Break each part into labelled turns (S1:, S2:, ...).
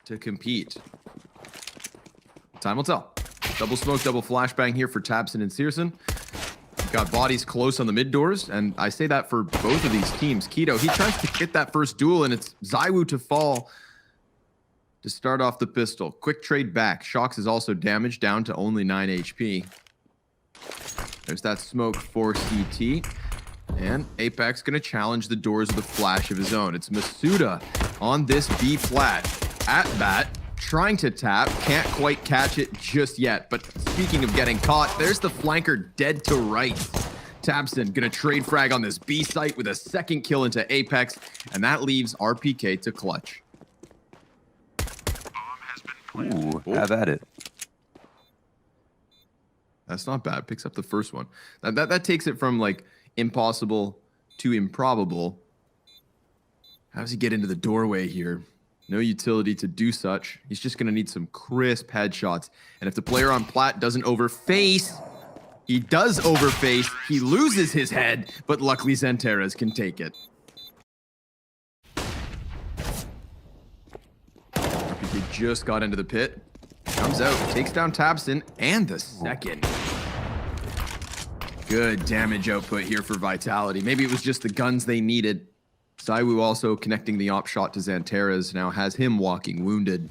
S1: to compete. Time will tell. Double smoke, double flashbang here for tabseN and CSGO. Got bodies close on the mid doors, and I say that for both of these teams. Keto, he tries to get that first duel, and it's ZywOo to fall to start off the pistol. Quick trade back. Shox is also damaged, down to only 9 HP. There's that smoke for CT. And Apex gonna challenge the doors with a flash of his own. It's Masuda on this B flat. At bat, trying to tap, can't quite catch it just yet. But speaking of getting caught, there's the flanker dead to right. tabseN gonna trade frag on this B site with a second kill into Apex, and that leaves RPK to clutch.
S2: Ooh, have at it.
S1: That's not bad. Picks up the first one. That takes it from like impossible to improbable. How does he get into the doorway here? No utility to do such. He's just going to need some crisp headshots. And if the player on plat doesn't overface, he does overface. He loses his head, but luckily Xanteres can take it. RPK just got into the pit. Comes out, takes down tabseN, and the second. Good damage output here for Vitality. Maybe it was just the guns they needed. ZywOo also connecting the op shot to Xanteres, now has him walking wounded.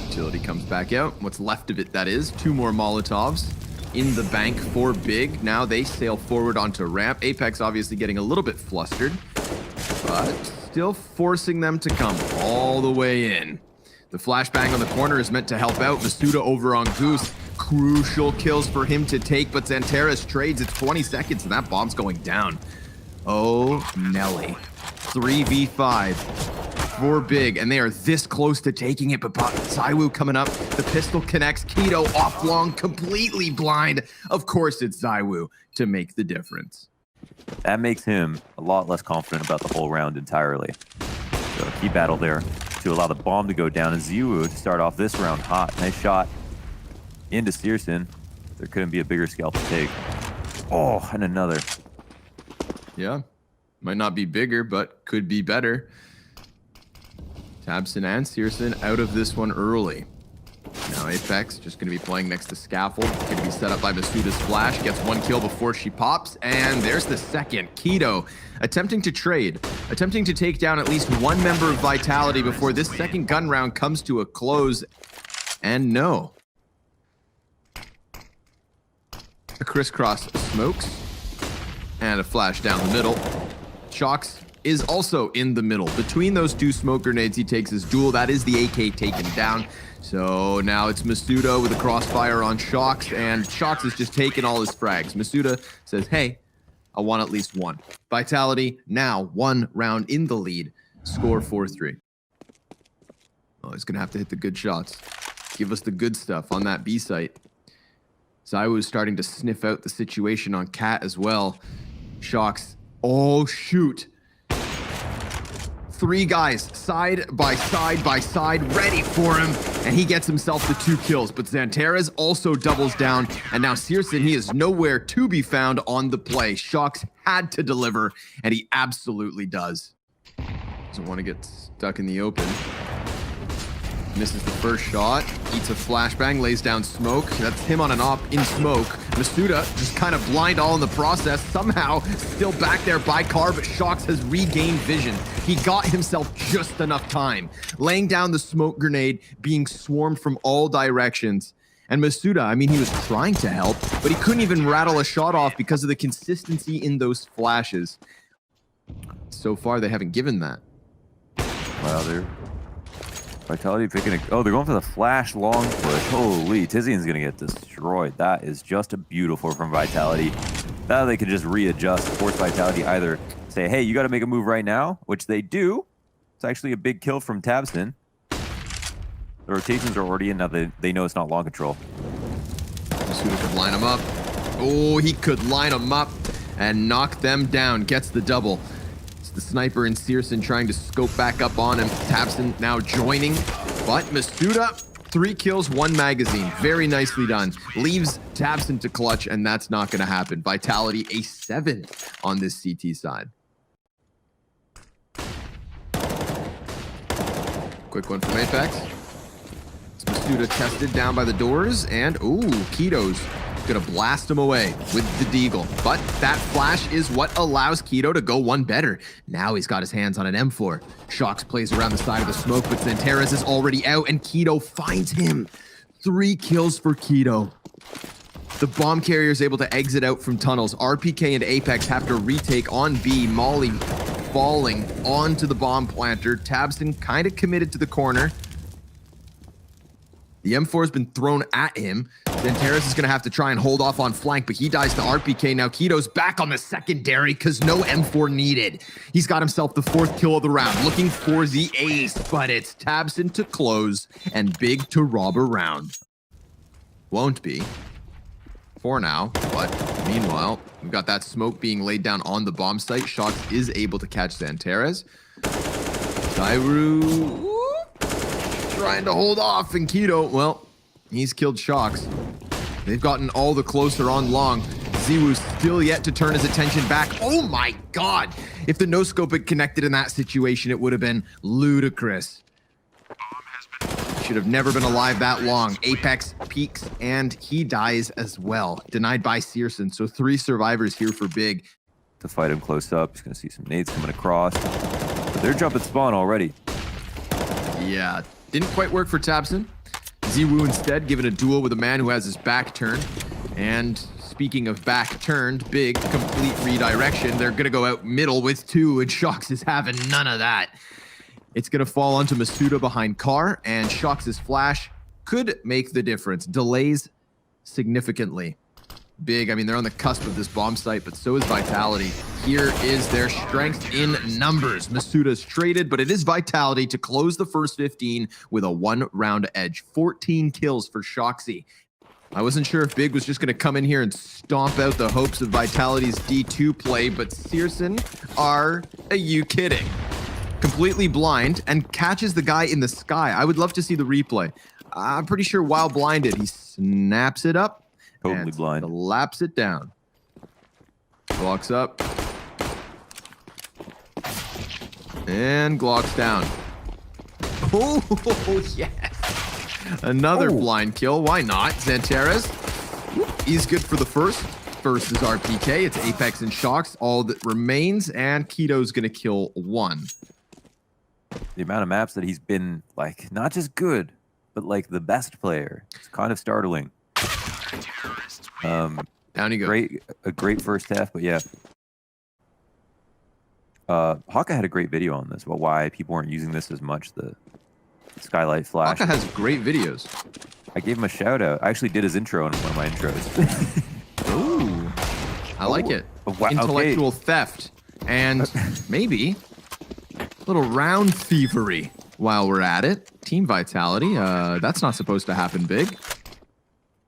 S1: Utility comes back out. What's left of it, that is. 2 more Molotovs in the bank for Big. Now they sail forward onto ramp. Apex obviously getting a little bit flustered, but still forcing them to come all the way in. The flashbang on the corner is meant to help out. Masuda over on Goose. Crucial kills for him to take, but Xanteres trades. It's 20 seconds, and that bomb's going down. Oh, Nelly. 3v5 for Big, and they are this close to taking it, but ZywOo coming up. The pistol connects. Keto off long, completely blind. Of course, it's ZywOo to make the difference.
S2: That makes him a lot less confident about the whole round entirely. So key battle there to allow the bomb to go down, and ZywOo to start off this round hot. Nice shot into CSGO. There couldn't be a bigger scalp to take. Oh, and another.
S1: Yeah, might not be bigger, but could be better. tabseN and CSGO out of this one early. Now Apex just going to be playing next to Scaffold. Going to be set up by Masuda's flash. Gets 1 kill before she pops, and there's the second. Keto attempting to trade, attempting to take down at least 1 member of Vitality before this second gun round comes to a close. And no. A crisscross smokes. And a flash down the middle. Shox is also in the middle. Between those 2 smoke grenades, he takes his duel. That is the AK taken down. So now it's Masuda with a crossfire on Shox, and Shox is just taking all his frags. Masuda says, hey, I want at least 1. Vitality now 1 round in the lead. Score 4-3. Oh, he's going to have to hit the good shots. Give us the good stuff on that B site. ZywOo is starting to sniff out the situation on Cat as well. Shox. Oh, shoot. 3 guys, side by side, ready for him. And he gets himself the 2 kills. But Xanteres also doubles down. And now CSGO, he is nowhere to be found on the play. Shox had to deliver, and he absolutely does. Doesn't want to get stuck in the open. Misses the first shot, eats a flashbang, lays down smoke. That's him on an op in smoke. Masuda just kind of blind all in the process. Somehow still back there by car, but Shox has regained vision. He got himself just enough time. Laying down the smoke grenade, being swarmed from all directions. And Masuda, I mean, he was trying to help, but he couldn't even rattle a shot off because of the consistency in those flashes. So far, they haven't given that.
S2: Wow, they're Vitality picking a... Oh, they're going for the flash long push. Holy, Tizian's going to get destroyed. That is just a beautiful from Vitality. Now they can just readjust, force Vitality either say, hey, you got to make a move right now, which they do. It's actually a big kill from tabseN. The rotations are already in. Now they know it's not long control.
S1: Masuda could line him up. Oh, he could line him up and knock them down. Gets the double. The sniper and CSGO trying to scope back up on him. tabseN now joining, but Masuda, 3 kills, 1 magazine. Very nicely done. Leaves tabseN to clutch, and that's not going to happen. Vitality a 7 on this CT side. Quick one from Apex. Masuda tested down by the doors, and ooh, Keto's gonna blast him away with the deagle. But that flash is what allows Keto to go one better. Now he's got his hands on an M4. Shox plays around the side of the smoke, but Xantares is already out, and Keto finds him. 3 kills for Keto. The bomb carrier is able to exit out from tunnels. RPK and Apex have to retake on B. Molly falling onto the bomb planter. Tabson kind of committed to the corner. The M4 has been thrown at him. Xantares is going to have to try and hold off on flank, but he dies to RPK. Now Keto's back on the secondary because no M4 needed. He's got himself the 4th kill of the round, looking for the ace, but it's Tabson to close and Big to rob a round. Won't be for now, but meanwhile, we've got that smoke being laid down on the bomb site. Shox is able to catch Xantares. Dairu trying to hold off, and Keto, well, he's killed Shox. They've gotten all the closer on long. Ziwu's still yet to turn his attention back. Oh my god! If the no-scope had connected in that situation, it would have been ludicrous. Should have never been alive that long. Apex peaks, and he dies as well. Denied by Searson, so 3 survivors here for Big.
S2: To fight him close up, he's going to see some nades coming across. But they're jumping spawn already.
S1: Yeah, didn't quite work for Tabson. Ziwu instead given a duel with a man who has his back turned. And speaking of back turned, Big complete redirection. They're going to go out middle with 2, and Shox is having none of that. It's going to fall onto Masuda behind Car, and Shox's flash could make the difference. Delays significantly. Big, I mean, they're on the cusp of this bomb site, but so is Vitality. Here is their strength in numbers. Masuda's traded, but it is Vitality to close the first 15 with a 1-round edge. 14 kills for Shoxy. I wasn't sure if Big was just going to come in here and stomp out the hopes of Vitality's D2 play, but Searson, are you kidding? Completely blind and catches the guy in the sky. I would love to see the replay. I'm pretty sure while blinded, he snaps it up.
S2: Totally blind.
S1: Laps it down. Glocks up. And Glocks down. Oh, yes. Another blind kill. Why not? Xantares. He's good for the first. First is RPK. It's Apex and Shox. All that remains. And Keto's going to kill 1.
S2: The amount of maps that he's been, like, not just good, but, like, the best player. It's kind of startling.
S1: Down you go.
S2: A great first half, but yeah. Haka had a great video on this about why people weren't using this as much, the Skylight Flash.
S1: Haka has great videos.
S2: I gave him a shout out. I actually did his intro in one of my intros.
S1: Ooh. I like it.
S2: Wow,
S1: Intellectual theft. And maybe a little round thievery while we're at it. Team Vitality. That's not supposed to happen big.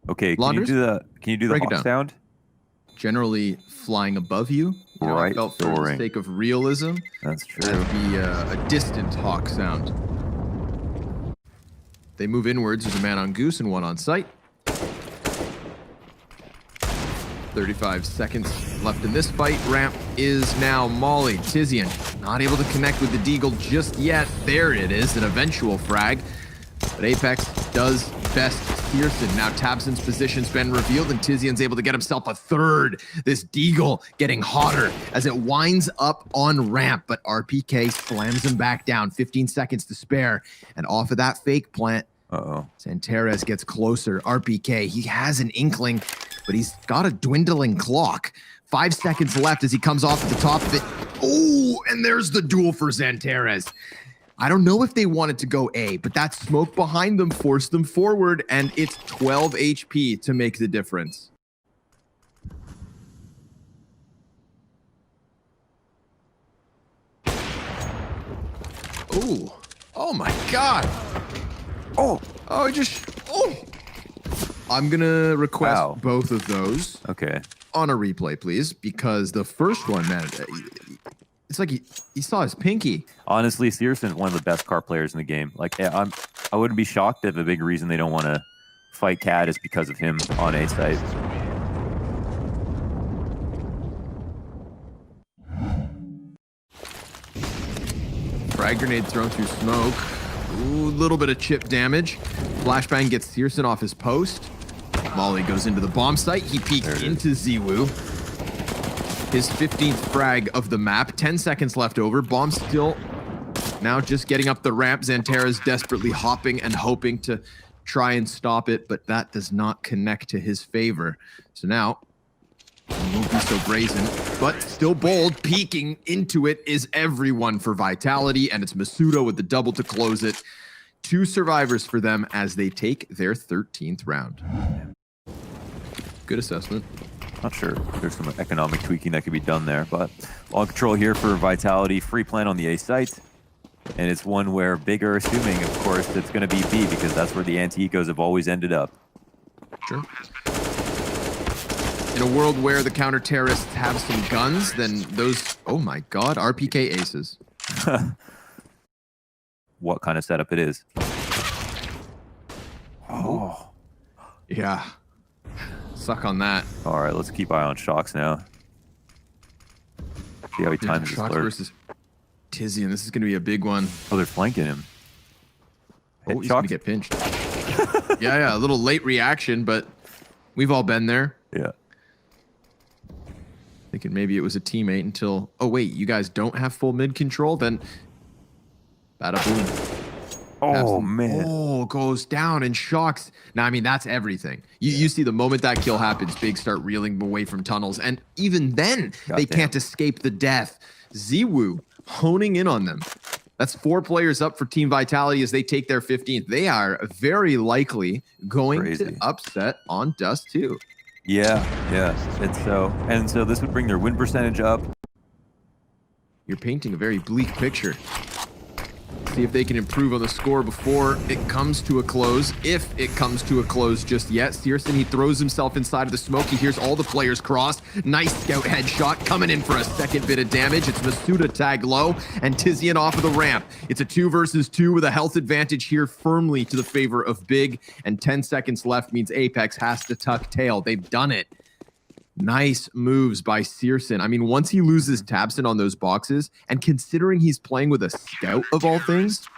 S2: Okay,
S1: Launders?
S2: can you do the hawk sound?
S1: Generally flying above you. You know, I felt for the sake of realism.
S2: That's true.
S1: That'd be a distant hawk sound. They move inwards. There's a man on Goose and 1 on site. 35 seconds left in this fight. Ramp is now Molly. Tizian not able to connect with the deagle just yet. There it is, an eventual frag. But Apex does best. Searson. Now Tabson's position's been revealed, and Tizian's able to get himself a 3rd. This deagle getting hotter as it winds up on ramp, but RPK slams him back down. 15 seconds to spare, and off of that fake plant, Xantares gets closer. RPK, he has an inkling, but he's got a dwindling clock. 5 seconds left as he comes off at the top of it. Oh, and there's the duel for Xantares. I don't know if they wanted to go A, but that smoke behind them forced them forward, and it's 12 HP to make the difference. Ooh. Oh my god. Oh, I'm gonna request both of those.
S2: Okay.
S1: On a replay, please, because the first one, man, it's like he saw his pinky.
S2: Honestly, Searson, one of the best car players in the game. Like, I wouldn't be shocked if a big reason they don't want to fight Cad is because of him on A site.
S1: Frag grenade thrown through smoke. Ooh, little bit of chip damage. Flashbang gets Searson off his post. Molly goes into the bomb site. He peeks into Ziwu. His 15th frag of the map. 10 seconds left over. Bomb still now just getting up the ramp. Xantera's desperately hopping and hoping to try and stop it, but that does not connect to his favor. So now, he won't be so brazen, but still bold. Peeking into it is everyone for Vitality, and it's Masuda with the double to close it. 2 survivors for them as they take their 13th round. Good assessment.
S2: Not sure. There's some economic tweaking that could be done there, but all control here for Vitality. Free plant on the A site. And it's one where Big are assuming, of course, it's going to be B because that's where the anti-ecos have always ended up.
S1: Sure. In a world where the counter-terrorists have some guns, then those, oh my god, RPK aces.
S2: What kind of setup it is. Oh.
S1: Yeah. Suck on that.
S2: All right, let's keep eye on Shocks now. See how he times his
S1: Shocks
S2: flirt.
S1: versus Tizian. This is going to be a big one.
S2: Oh, they're flanking him.
S1: Oh, he's going to get pinched. Yeah, a little late reaction, but we've all been there.
S2: Yeah.
S1: Thinking maybe it was a teammate until, oh wait, you guys don't have full mid control? Then, bada boom.
S2: Oh, man.
S1: Oh, goes down and Shocks. Now, I mean, that's everything. You see the moment that kill happens, Big start reeling away from tunnels. And even then, they can't escape the death. Ziwu honing in on them. That's 4 players up for Team Vitality as they take their 15th. They are very likely going to upset on Dust too.
S2: Yeah. It's so. And so this would bring their win percentage up.
S1: You're painting a very bleak picture. See if they can improve on the score before it comes to a close. If it comes to a close just yet. Searson, he throws himself inside of the smoke. He hears all the players cross. Nice scout headshot coming in for a second bit of damage. It's Masuda tagged low and Tizian off of the ramp. It's a 2 versus 2 with a health advantage here firmly to the favor of Big. And 10 seconds left means Apex has to tuck tail. They've done it. Nice moves by Searson. I mean, once he loses Tabson on those boxes, and considering he's playing with a scout of all things.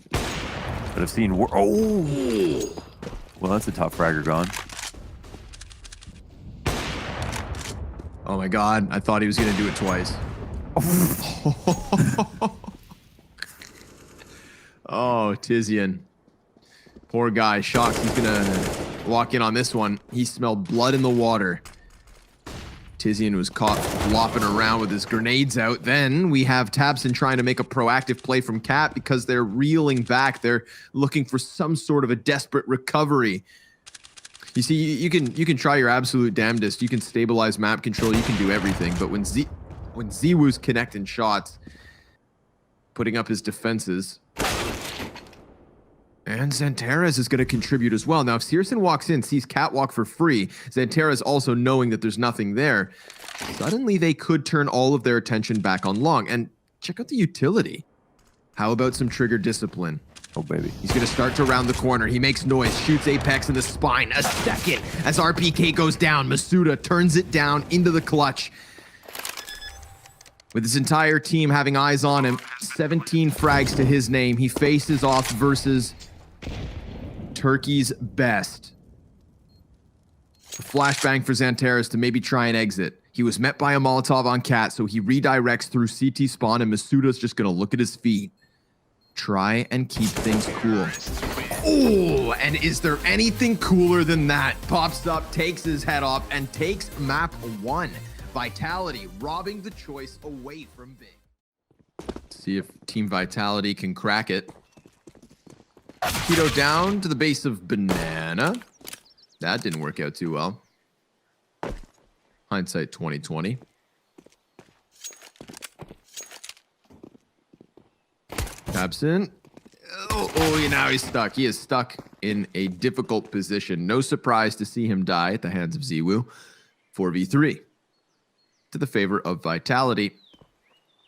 S2: But I've seen... Oh! Well, that's a top fragger gone.
S1: Oh my god, I thought he was going to do it twice. Oh, Tizian. Poor guy. Shocks. He's going to walk in on this one. He smelled blood in the water. Tizian was caught flopping around with his grenades out. Then we have Tabson trying to make a proactive play from Cat because they're reeling back. They're looking for some sort of a desperate recovery. You see, you can try your absolute damnedest. You can stabilize map control. You can do everything. But when Ziwu's connecting shots, putting up his defenses, and Xantera's is going to contribute as well. Now, if Searson walks in, sees Catwalk for free, Xantera's also knowing that there's nothing there. Suddenly, they could turn all of their attention back on Long. And check out the utility. How about some trigger discipline?
S2: Oh, baby.
S1: He's going to start to round the corner. He makes noise, shoots Apex in the spine. A second as RPK goes down. Masuda turns it down into the clutch. With his entire team having eyes on him, 17 frags to his name. He faces off versus Turkey's best. A flashbang for Xanteras to maybe try and exit. He was met by a Molotov on Cat, so he redirects through CT spawn, and Masuda's just going to look at his feet. Try and keep things cool. Oh, and is there anything cooler than that? Pops up, takes his head off, and takes map 1. Vitality robbing the choice away from Big. See if Team Vitality can crack it. Keto down to the base of Banana. That didn't work out too well. Hindsight 2020. Absent. Oh, now he's stuck. He is stuck in a difficult position. No surprise to see him die at the hands of Ziwu. 4v3 to the favor of Vitality.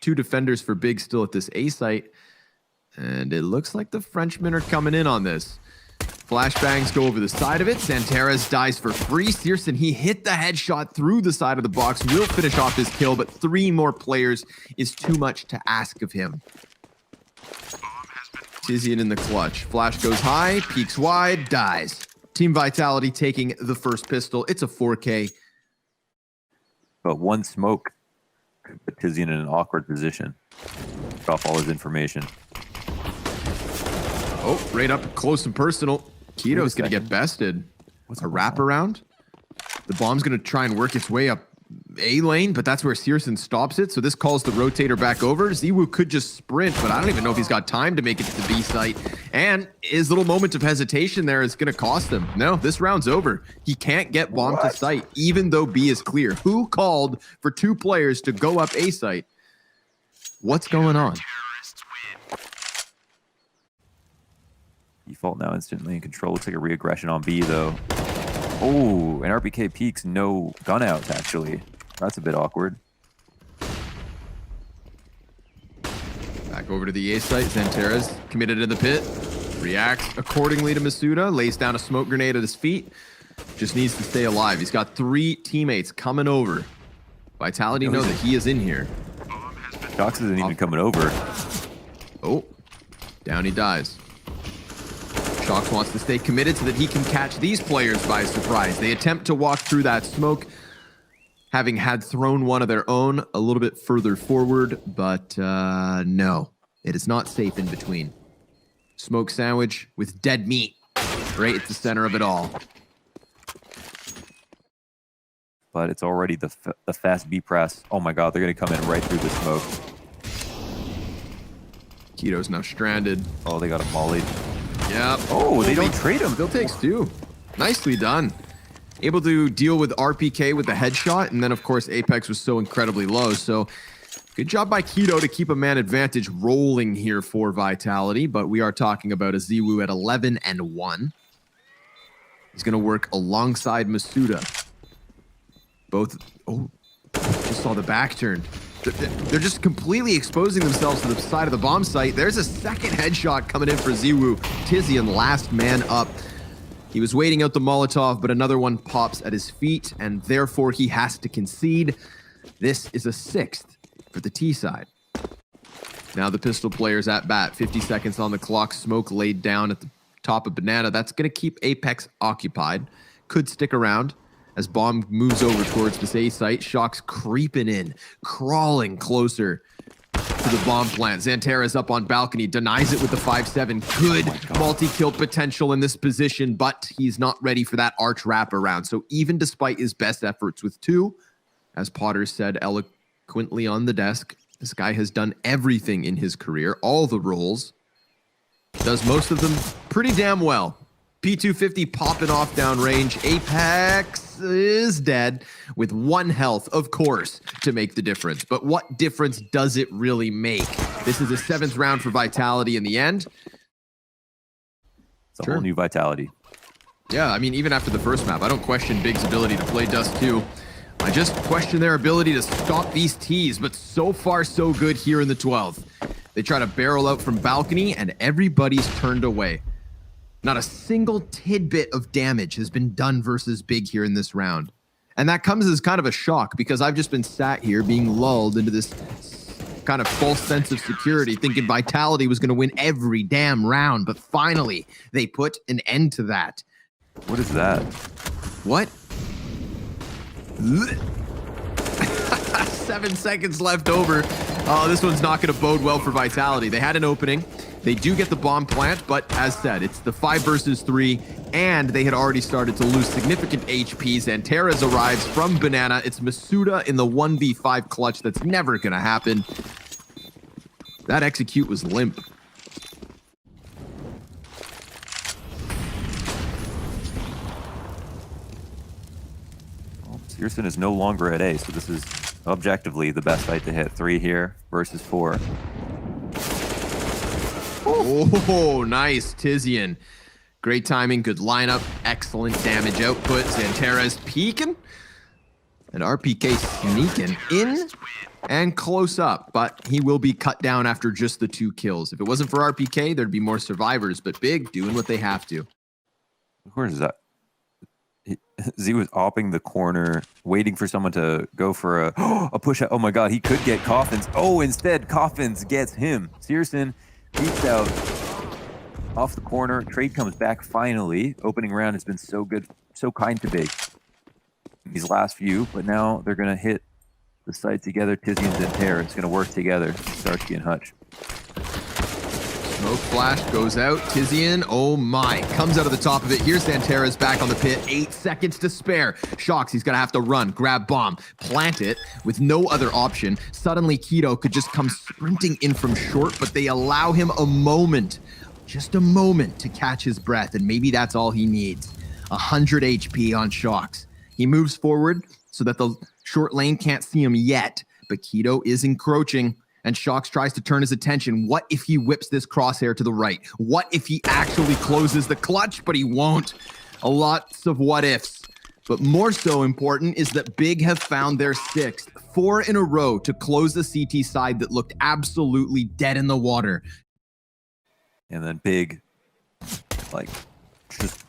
S1: 2 defenders for Big still at this A site. And it looks like the Frenchmen are coming in on this. Flashbangs go over the side of it. Santares dies for free. Searson, he hit the headshot through the side of the box. Will finish off his kill, but 3 more players is too much to ask of him. Tizian in the clutch. Flash goes high, peeks wide, dies. Team Vitality taking the first pistol. It's a 4K.
S2: But one smoke could put Tizian in an awkward position. Off all his information.
S1: Oh, right up close and personal. Keto's going to get bested. What's a wraparound? The bomb's going to try and work its way up A lane, but that's where Searson stops it. So this calls the rotator back over. Ziwu could just sprint, but I don't even know if he's got time to make it to the B site. And his little moment of hesitation there is going to cost him. No, this round's over. He can't get bomb to site, even though B is clear. Who called for 2 players to go up A site? What's going on?
S2: Default now instantly in control. Looks like a re-aggression on B, though. Oh, and RPK peaks, no gun outs, actually. That's a bit awkward.
S1: Back over to the A site. Santares committed in the pit. Reacts accordingly to Masuda. Lays down a smoke grenade at his feet. Just needs to stay alive. He's got 3 teammates coming over. Vitality know that he is in here.
S2: Shox isn't even coming over.
S1: Oh, down he dies. Shox wants to stay committed so that he can catch these players by surprise. They attempt to walk through that smoke, having had thrown one of their own a little bit further forward, but no, it is not safe in between. Smoke sandwich with dead meat right at the center of it all.
S2: But it's already the fast B press. Oh my god, they're going to come in right through the smoke.
S1: Keto's now stranded.
S2: Oh, they got him mollied.
S1: Yeah.
S2: Oh, they don't trade him.
S1: Still takes 2. Nicely done. Able to deal with RPK with the headshot, and then, of course, Apex was so incredibly low. So good job by Keto to keep a man advantage rolling here for Vitality, but we are talking about a Ziwu at 11-1. He's going to work alongside Masuda. Both, oh, just saw the back turn. They're just completely exposing themselves to the side of the bomb site. There's a second headshot coming in for Ziwu. Tizian last man up. He was waiting out the Molotov, but another one pops at his feet, and therefore he has to concede. This is a 6th for the T side. Now the pistol players at bat. 50 seconds on the clock. Smoke laid down at the top of Banana. That's going to keep Apex occupied. Could stick around as bomb moves over towards this A site. Shox creeping in, crawling closer to the bomb plant. Xantera's up on balcony, denies it with the 5-7. Good multi-kill potential in this position, but he's not ready for that arch wraparound. So even despite his best efforts with 2, as Potter said eloquently on the desk, this guy has done everything in his career, all the roles, does most of them pretty damn well. P250 popping off downrange. Apex is dead with 1 health, of course, to make the difference. But what difference does it really make? This is a 7th round for Vitality in the end.
S2: It's a whole new Vitality.
S1: Yeah, I mean, even after the first map, I don't question Big's ability to play Dust 2. I just question their ability to stop these Ts, but so far so good here in the 12th. They try to barrel out from balcony, and everybody's turned away. Not a single tidbit of damage has been done versus Big here in this round. And that comes as kind of a shock because I've just been sat here being lulled into this kind of false sense of security, thinking Vitality was going to win every damn round. But finally, they put an end to that.
S2: What is that?
S1: What? 7 seconds left over. Oh, this one's not going to bode well for Vitality. They had an opening. They do get the bomb plant, but as said, it's the 5 versus 3, and they had already started to lose significant HPs. And Teres arrives from Banana. It's Masuda in the 1v5 clutch. That's never going to happen. That execute was limp.
S2: Well, Searson is no longer at A, so this is objectively the best fight to hit. 3 here versus 4.
S1: Oh, nice, Tizian. Great timing, good lineup, excellent damage output. Xantera's peeking, and RPK sneaking in and close up, but he will be cut down after just the 2 kills. If it wasn't for RPK, there'd be more survivors, but Big doing what they have to.
S2: Where is that? Z was opping the corner, waiting for someone to go for a push out. Oh my god, he could get Coffins. Oh, instead, Coffins gets him. Searson beats out off the corner. Trade comes back finally. Opening round has been so good, so kind to Big. These last few, but now they're going to hit the site together. Tizzy and Zentera. It's going to work together. Starsky and Hutch.
S1: Smoke flash goes out. Tizian, oh my, comes out of the top of it. Here's Santera's back on the pit. 8 seconds to spare. Shocks, he's gonna have to run, grab bomb, plant it with no other option. Suddenly, Keto could just come sprinting in from short, but they allow him a moment, just a moment to catch his breath, and maybe that's all he needs. 100 HP on Shocks. He moves forward so that the short lane can't see him yet, but Keto is encroaching. And Shocks tries to turn his attention. What if he whips this crosshair to the right? What if he actually closes the clutch? But he won't. Lots of what ifs. But more so important is that Big have found their 6th, 4 in a row to close the CT side that looked absolutely dead in the water.
S2: And then Big, just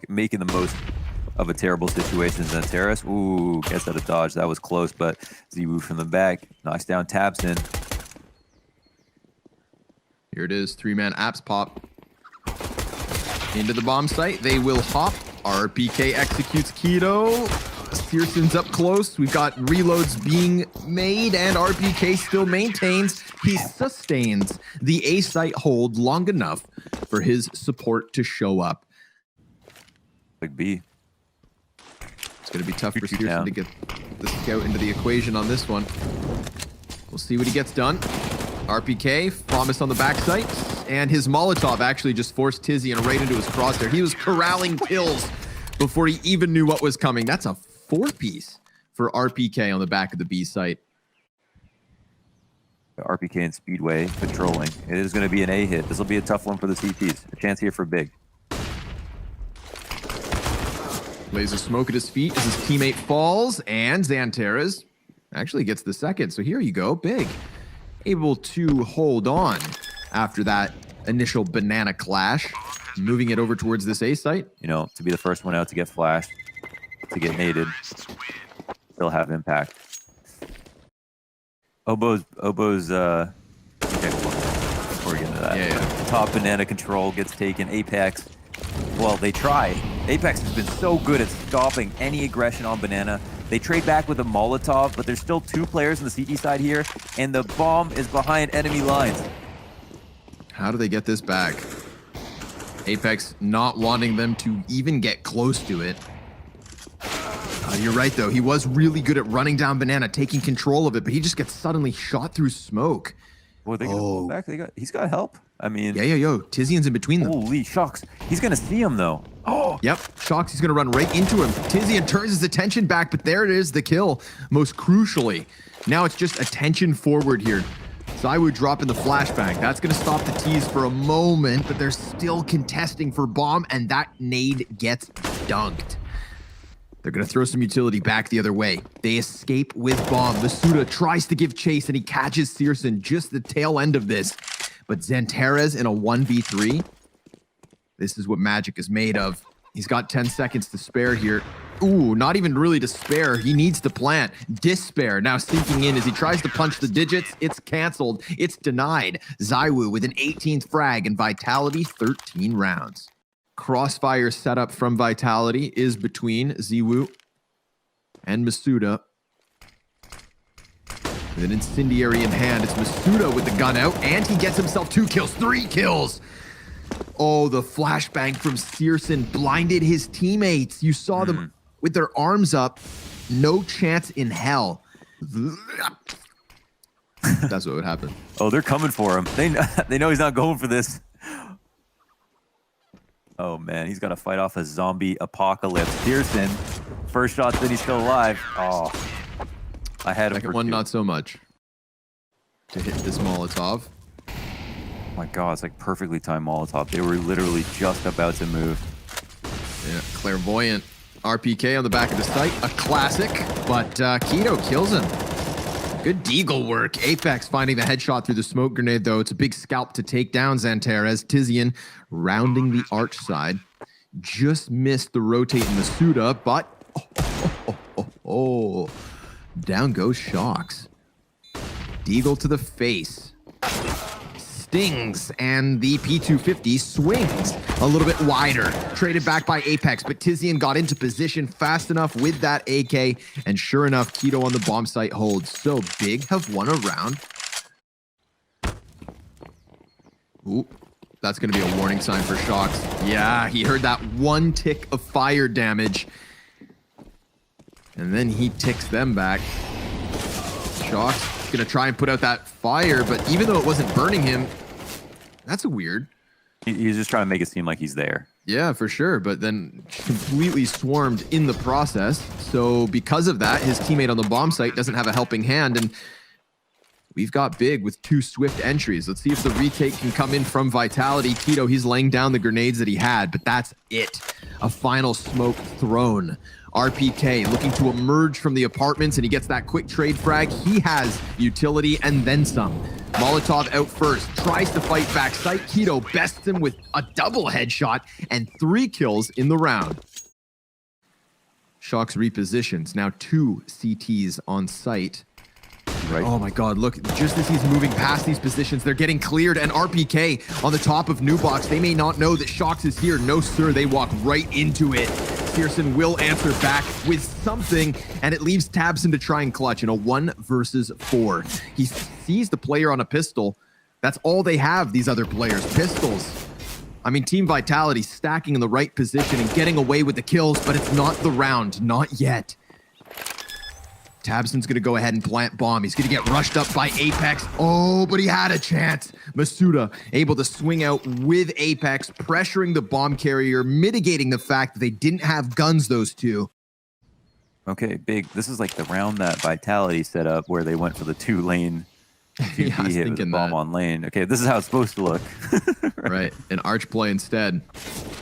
S2: making the most of a terrible situation. Zenteris, ooh, gets out of dodge. That was close, but Ziwu from the back knocks down Tabson.
S1: Here it is, 3-man apps pop. Into the bomb site, they will hop. RPK executes Keto. Searson's up close. We've got reloads being made, and RPK still maintains. He sustains the A site hold long enough for his support to show up.
S2: Like B.
S1: It's going to be tough for Searson to get the scout into the equation on this one. We'll see what he gets done. RPK, promise on the backside, and his Molotov actually just forced Tizian right into his crosshair. He was corralling kills before he even knew what was coming. That's a 4-piece for RPK on the back of the B site.
S2: RPK and Speedway patrolling. It is going to be an A hit. This will be a tough one for the CTs. A chance here for Big.
S1: Lays a smoke at his feet as his teammate falls, and Xanteras actually gets the second. So here you go, Big. Able to hold on after that initial banana clash. Moving it over towards this A site.
S2: You know, to be the first one out to get flashed, to get naded, still have impact. Obo's, okay, before we get into that.
S1: Yeah.
S2: Top banana control gets taken. Apex, well, they try. Apex has been so good at stopping any aggression on banana. They trade back with a Molotov, but there's still 2 players on the CT side here, and the bomb is behind enemy lines.
S1: How do they get this back? Apex not wanting them to even get close to it. You're right, though. He was really good at running down banana, taking control of it, but he just gets suddenly shot through smoke.
S2: Well, they go back. He's got help. I mean,
S1: yo. Tizian's in between them.
S2: Holy Shocks. He's going to see him, though.
S1: Oh, yep. Shocks, he's going to run right into him. Tizian turns his attention back, but there it is, the kill. Most crucially, now it's just attention forward here. Zywoo dropping the flashbang. That's going to stop the tease for a moment, but they're still contesting for bomb, and that nade gets dunked. They're going to throw some utility back the other way. They escape with bomb. Masuda tries to give chase, and he catches Searson just the tail end of this. But Xanteras in a 1v3. This is what magic is made of. He's got 10 seconds to spare here. Ooh, not even really to spare. He needs to plant. Despair now sinking in as he tries to punch the digits. It's canceled. It's denied. Zywoo with an 18th frag and Vitality 13 rounds. Crossfire setup from Vitality is between Ziwu and Masuda. With an incendiary in hand, it's Masuda with the gun out, and he gets himself 2 kills, 3 kills. Oh, the flashbang from Searson blinded his teammates. You saw them with their arms up. No chance in hell. That's what would happen.
S2: Oh, they're coming for him. They know he's not going for this. Oh, man, he's got to fight off a zombie apocalypse. Searson, first shot, then he's still alive. Oh, I had him.
S1: Second one, not so much. To hit this Molotov.
S2: Oh my God, it's like perfectly timed Molotov. They were literally just about to move.
S1: Yeah, clairvoyant. RPK on the back of the site. A classic, but Keto kills him. Good deagle work. Apex finding the headshot through the smoke grenade, though. It's a big scalp to take down Xanteras. Tizian rounding the arch side. just missed the rotate Masuda, but down goes Shocks. Deagle to the face. Stings, and the P250 swings a little bit wider. Traded back by Apex, but Tizian got into position fast enough with that AK, and sure enough, Keto on the bomb site holds. So Big have won a round. Ooh, that's going to be a warning sign for Shocks. Yeah, he heard that one tick of fire damage, and then he ticks them back. Shocks going to try and put out that fire, but even though it wasn't burning him, that's a weird.
S2: He's just trying to make it seem like he's there.
S1: Yeah, for sure, but then completely swarmed in the process. So because of that, his teammate on the bomb site doesn't have a helping hand, and we've got Big with 2 swift entries. Let's see if the retake can come in from Vitality. Keto, he's laying down the grenades that he had, but that's it. A final smoke thrown. RPK looking to emerge from the apartments, and he gets that quick trade frag. He has utility and then some. Molotov out first, tries to fight back sight. Keto bests him with a double headshot and 3 kills in the round. Shocks repositions. Now 2 CTs on site.
S2: Right.
S1: Oh my God, look, just as he's moving past these positions, they're getting cleared, and RPK on the top of New Box. They may not know that Shocks is here. No, sir, they walk right into it. Searson will answer back with something, and it leaves Tabson to try and clutch in a 1 versus 4. He sees the player on a pistol. That's all they have, these other players, pistols. I mean, Team Vitality stacking in the right position and getting away with the kills, but it's not the round, not yet. Tabson's going to go ahead and plant bomb. He's going to get rushed up by Apex. Oh, but he had a chance. Masuda able to swing out with Apex, pressuring the bomb carrier, mitigating the fact that they didn't have guns, those two.
S2: Okay, Big. This is like the round that Vitality set up where they went for the 2-lane
S1: Yeah, I was
S2: hit with the
S1: thinking
S2: bomb
S1: that.
S2: on lane. Okay, this is how it's supposed to look.
S1: Right, an arch play instead.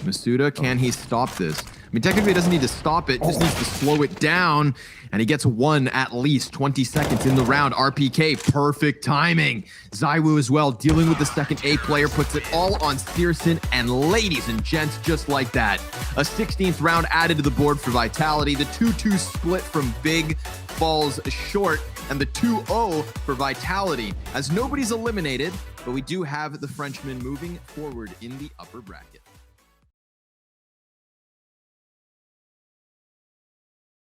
S1: Masuda, can he stop this? I mean, technically he doesn't need to stop it, just needs to slow it down. And he gets 1 at least, 20 seconds in the round. RPK, perfect timing. Zywoo as well, dealing with the second A player, puts it all on Searson. And ladies and gents, just like that, a 16th round added to the board for Vitality. The 2-2 split from Big falls short, and the 2-0 for Vitality, as nobody's eliminated, but we do have the Frenchman moving forward in the upper bracket.